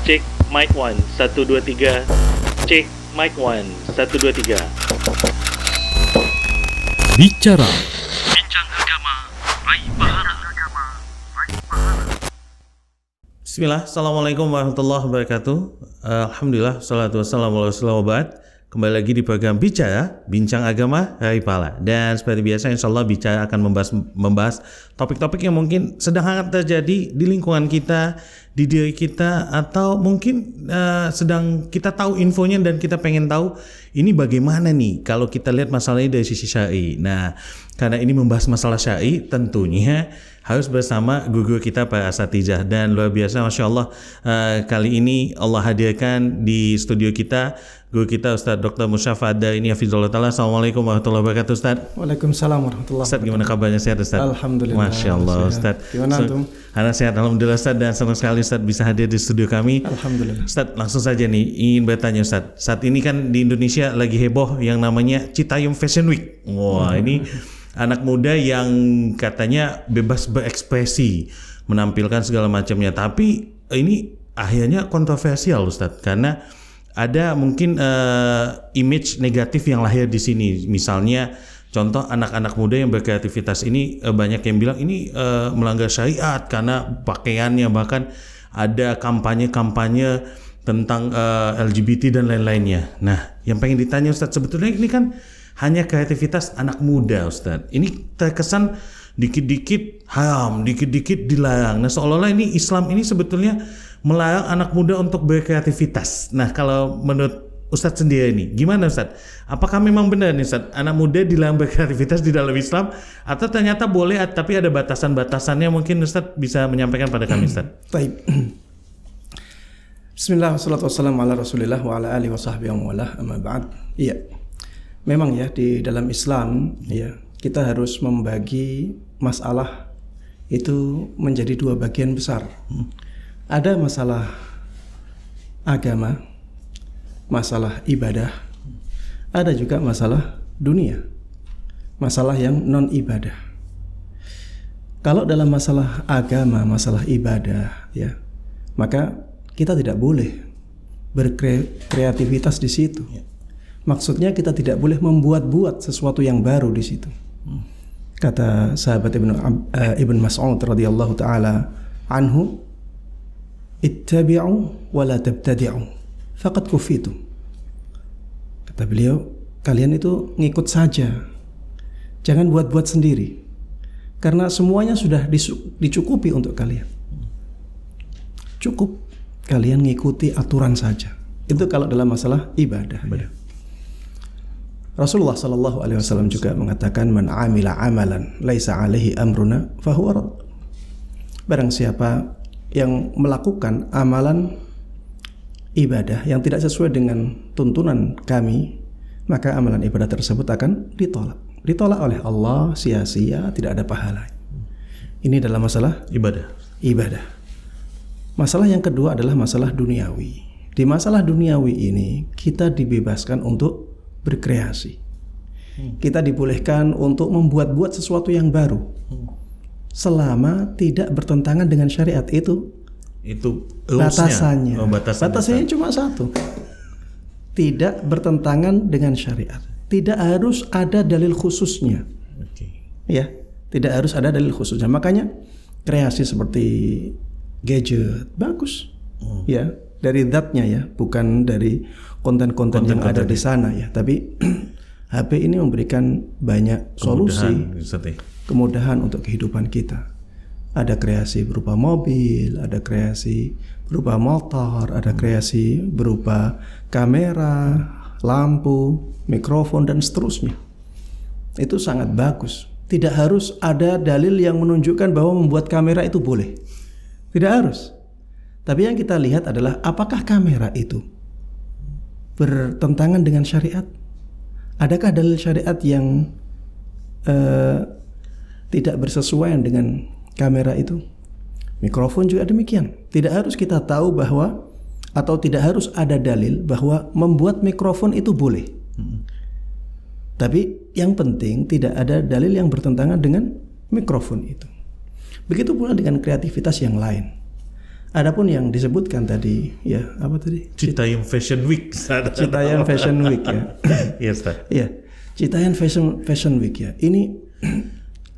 Cek mic 1 1 2 3. Cek mic 1 1 2 3. Bicara Bincang agama, raih pahala. Bismillah, Assalamualaikum warahmatullahi wabarakatuh. Alhamdulillah, salatu wassalamu ala rasulillah wa ba'd. Kembali lagi di program Bicara, Bincang Agama, Raih Pahala. Dan seperti biasa, insya Allah Bicara akan membahas topik-topik yang mungkin sedang hangat terjadi di lingkungan kita, di diri kita, atau mungkin sedang kita tahu infonya dan kita pengen tahu ini bagaimana nih kalau kita lihat masalahnya dari sisi syar'i. Nah, karena ini membahas masalah syar'i, tentunya harus bersama guru kita para asatijah. Dan luar biasa, Masya Allah, kali ini Allah hadirkan di studio kita guru kita Ustadz Dr. Musyaffa Ad-Darini Hafizahullah Ta'ala. Assalamualaikum warahmatullahi wabarakatuh, Ustadz. Waalaikumsalam warahmatullahi wabarakatuh. Ustadz, gimana kabarnya? Sehat, Ustadz? Alhamdulillah. Masya Allah, Ustadz. Gimana antum? Anak sehat, Alhamdulillah, Ustadz. Dan senang sekali Ustadz bisa hadir di studio kami. Alhamdulillah. Ustadz, langsung saja nih, ingin bertanya Ustadz. Saat ini kan di Indonesia lagi heboh yang namanya Citayam Fashion Week. Wah, ini anak muda yang katanya bebas berekspresi, menampilkan segala macamnya. Tapi ini akhirnya kontroversial, Ustadz, karena ada mungkin image negatif yang lahir di sini. Misalnya contoh anak-anak muda yang berkreativitas ini banyak yang bilang ini melanggar syariat karena pakaiannya, bahkan ada kampanye-kampanye tentang LGBT dan lain-lainnya. Nah, yang pengen ditanya Ustadz, sebetulnya ini kan hanya kreativitas anak muda, Ustadz. Ini terkesan dikit-dikit haram, dikit-dikit dilarang. Nah, seolah-olah ini Islam ini sebetulnya melarang anak muda untuk berkreativitas. Nah, kalau menurut Ustadz sendiri nih, gimana Ustadz? Apakah memang benar nih Ustadz, anak muda dilarang berkreativitas di dalam Islam, atau ternyata boleh tapi ada batasan-batasannya? Mungkin Ustadz bisa menyampaikan pada kami, Ustadz. Baik. Bismillah, wassalatu wassalamu ala rasulillah wa ala alihi wa sahbihi wa wala, amma ba'd. Iya, memang ya di dalam Islam ya kita harus membagi masalah itu menjadi dua bagian besar. Ada masalah agama, masalah ibadah, ada juga masalah dunia, masalah yang non ibadah. Kalau dalam masalah agama, masalah ibadah, ya, maka kita tidak boleh berkreativitas di situ. Maksudnya kita tidak boleh membuat-buat sesuatu yang baru di situ. Kata sahabat Ibn Mas'ud radhiyallahu taala anhu, ittabi'u wa la tabtadi'u faqad kufitu. Kata beliau, kalian itu ngikut saja, jangan buat-buat sendiri, karena semuanya sudah dicukupi untuk kalian. Cukup kalian ngikuti aturan saja. Itu kalau dalam masalah ibadah. Ya. Rasulullah sallallahu alaihi wasallam juga mengatakan, man amila amalan laisa alaihi amruna fahuwa rad. Barang siapa yang melakukan amalan ibadah yang tidak sesuai dengan tuntunan kami, maka amalan ibadah tersebut akan ditolak. Ditolak oleh Allah, sia-sia, tidak ada pahala. Ini dalam masalah ibadah. Masalah yang kedua adalah masalah duniawi. Di masalah duniawi ini kita dibebaskan untuk berkreasi. Kita dibolehkan untuk membuat-buat sesuatu yang baru, selama tidak bertentangan dengan syariat. Itu batasannya. Batasannya cuma satu, tidak bertentangan dengan syariat. Tidak harus ada dalil khususnya. Ya, tidak harus ada dalil khususnya. Makanya kreasi seperti gadget bagus, ya, dari zatnya ya, bukan dari konten-konten yang ada di sana ya. Tapi HP ini memberikan banyak solusi, kemudahan untuk kehidupan kita. Ada kreasi berupa mobil, ada kreasi berupa motor, ada kreasi berupa kamera, lampu, mikrofon, dan seterusnya. Itu sangat bagus. Tidak harus ada dalil yang menunjukkan bahwa membuat kamera itu boleh. Tidak harus. Tapi yang kita lihat adalah apakah kamera itu bertentangan dengan syariat? Adakah dalil syariat yang tidak bersesuaian dengan kamera itu? Mikrofon juga demikian. Tidak harus kita tahu bahwa, atau tidak harus ada dalil bahwa membuat mikrofon itu boleh. Tapi yang penting tidak ada dalil yang bertentangan dengan mikrofon itu. Begitu pula dengan kreativitas yang lain. Adapun yang disebutkan tadi, ya apa tadi? Citayam Fashion Week. Citayam Fashion Week ya. Iya, Ustaz. Ya, Citayam Fashion Week ya. Ini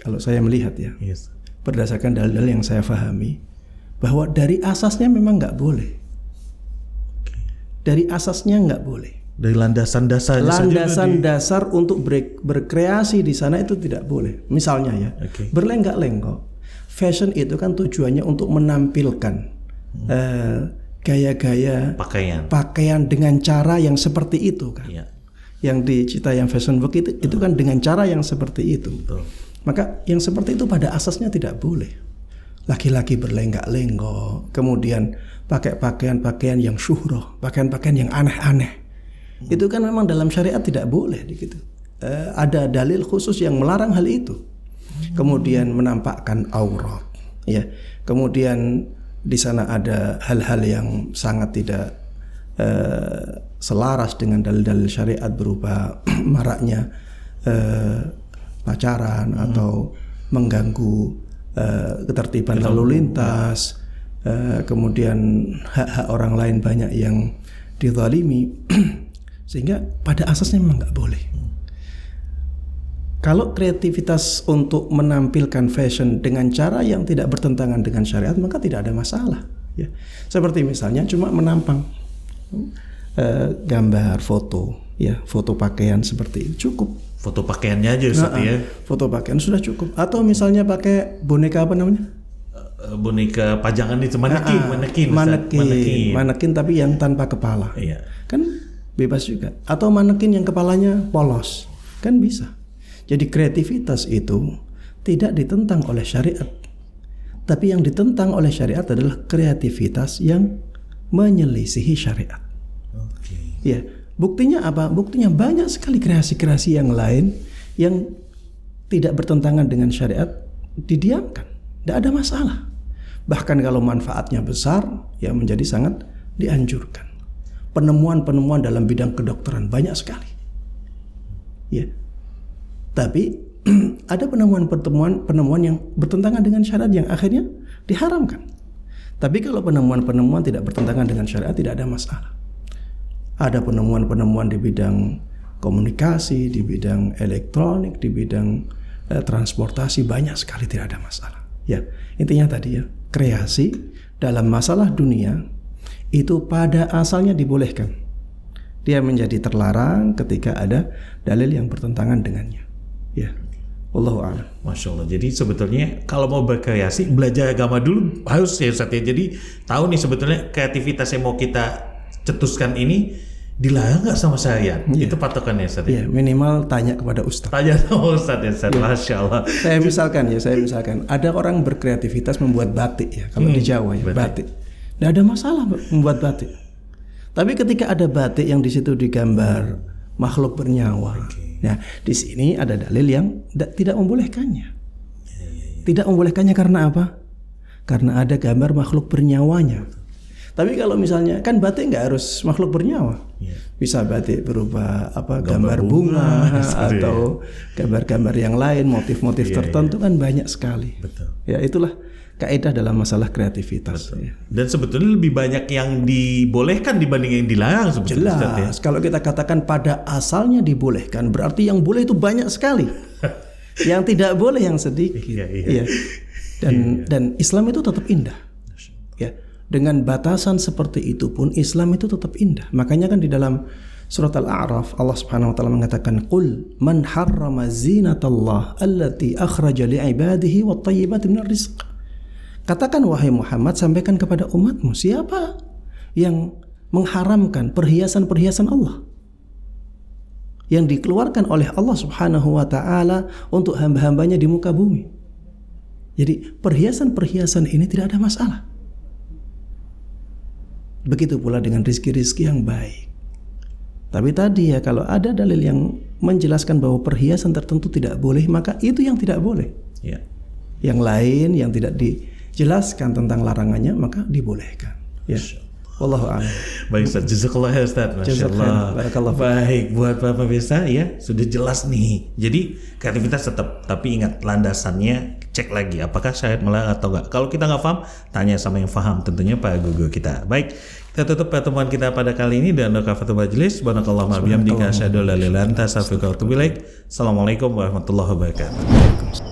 kalau saya melihat ya, Yes. berdasarkan dalil-dalil yang saya pahami, bahwa dari asasnya memang nggak boleh. Dari asasnya nggak boleh. Dari landasan dasarnya Landasan dasar untuk berkreasi di sana itu tidak boleh. Misalnya ya, berlenggak-lenggok. Fashion itu kan tujuannya untuk menampilkan gaya-gaya pakaian dengan cara yang seperti itu kan. Iya. Yang di Citayam Fashion Week itu kan dengan cara yang seperti itu. Betul. Maka yang seperti itu pada asasnya tidak boleh. Laki-laki berlenggak-lenggok, kemudian pakai pakaian-pakaian yang syuhroh, pakaian-pakaian yang aneh-aneh. Itu kan memang dalam syariat tidak boleh gitu. Ada dalil khusus yang melarang hal itu. Kemudian menampakkan aurat, ya. Kemudian di sana ada hal-hal yang sangat tidak selaras dengan dalil-dalil syariat berupa maraknya pacaran atau mengganggu ketertiban lalu lintas, kemudian hak-hak orang lain banyak yang dizalimi, sehingga pada asasnya memang nggak boleh. Kalau kreativitas untuk menampilkan fashion dengan cara yang tidak bertentangan dengan syariat, maka tidak ada masalah. Ya. Seperti misalnya cuma menampang gambar, foto, ya, foto pakaian seperti itu cukup. Foto pakaiannya aja Ustaz ya. Foto pakaian sudah cukup. Atau misalnya pakai boneka apa namanya? Boneka pajangan itu manekin tapi yang tanpa kepala. Iya. Kan bebas juga. Atau manekin yang kepalanya polos, kan bisa. Jadi kreativitas itu tidak ditentang oleh syariat. Tapi yang ditentang oleh syariat adalah kreativitas yang menyelisihi syariat. Ya, buktinya apa? Buktinya banyak sekali kreasi-kreasi yang lain yang tidak bertentangan dengan syariat didiamkan. Tidak ada masalah. Bahkan kalau manfaatnya besar, ya menjadi sangat dianjurkan. Penemuan-penemuan dalam bidang kedokteran banyak sekali. Ya. Tapi ada penemuan yang bertentangan dengan syariat yang akhirnya diharamkan. Tapi kalau penemuan-penemuan tidak bertentangan dengan syariat, tidak ada masalah. Ada penemuan-penemuan di bidang komunikasi, di bidang elektronik, di bidang transportasi, banyak sekali, tidak ada masalah. Ya, intinya tadi ya, kreasi dalam masalah dunia itu pada asalnya dibolehkan. Dia menjadi terlarang ketika ada dalil yang bertentangan dengannya. Ya, wallahu a'lam. Masya Allah. Jadi sebetulnya kalau mau berkreasi, belajar agama dulu harus ya Ustaz ya. Jadi tahu nih sebetulnya kreativitas yang mau kita cetuskan ini dilarang nggak sama syariat? Ya. Itu patokannya Ustaz ya? Ya, minimal tanya kepada ustaz. Tanya sama Ustaz ya Ustaz. Ya. Masya Allah. Saya misalkan ada orang berkreativitas membuat batik ya. Kalau di Jawa ya, batik. Tidak ada masalah membuat batik. Tapi ketika ada batik yang di situ digambar makhluk bernyawa. Nah, di sini ada dalil yang tidak membolehkannya. Tidak membolehkannya karena apa? Karena ada gambar makhluk bernyawanya. Tapi kalau misalnya kan batik nggak harus makhluk bernyawa. Bisa batik berupa gambar bunga atau gambar-gambar yang lain, motif-motif tertentu kan banyak sekali. Betul. Ya, itulah kaidah dalam masalah kreativitas. Ya. Dan sebetulnya lebih banyak yang dibolehkan dibanding yang dilarang sebetulnya. Jelas. Kalau kita katakan pada asalnya dibolehkan, berarti yang boleh itu banyak sekali. Yang tidak boleh yang sedikit. Iya. Dan Islam itu tetap indah. Ya. Dengan batasan seperti itu pun Islam itu tetap indah. Makanya kan di dalam surat Al-A'raf Allah Subhanahu wa taala mengatakan, "Qul man harrama zinatallah allati akhraja li'ibadihi wat-thayyibati minar rizq." Katakan wahai Muhammad, sampaikan kepada umatmu, siapa yang mengharamkan perhiasan-perhiasan Allah yang dikeluarkan oleh Allah Subhanahu wa taala untuk hamba-hambanya di muka bumi. Jadi perhiasan-perhiasan ini tidak ada masalah. Begitu pula dengan rizki-rizki yang baik. Tapi tadi ya, kalau ada dalil yang menjelaskan bahwa perhiasan tertentu tidak boleh, maka itu yang tidak boleh. Ya. Yang lain yang tidak dijelaskan tentang larangannya, maka dibolehkan. Ya. Wallahu a'lam. Baik Ustaz, jazakallah ya Ustaz. Masya Allah. Barakallah. Baik, buat Bapak pemirsa ya, sudah jelas nih. Jadi kreativitas tetap, tapi ingat landasannya cek lagi apakah syahid melarang atau enggak. Kalau kita nggak paham, tanya sama yang paham, tentunya Pak Guru kita. Baik, kita tutup pertemuan kita pada kali ini dan kafatul majlis. Subhanakallahumma bihamdika asyhadu an la ilaha illa anta astaghfiruka wa atubu ilaik. Assalamualaikum warahmatullahi wabarakatuh.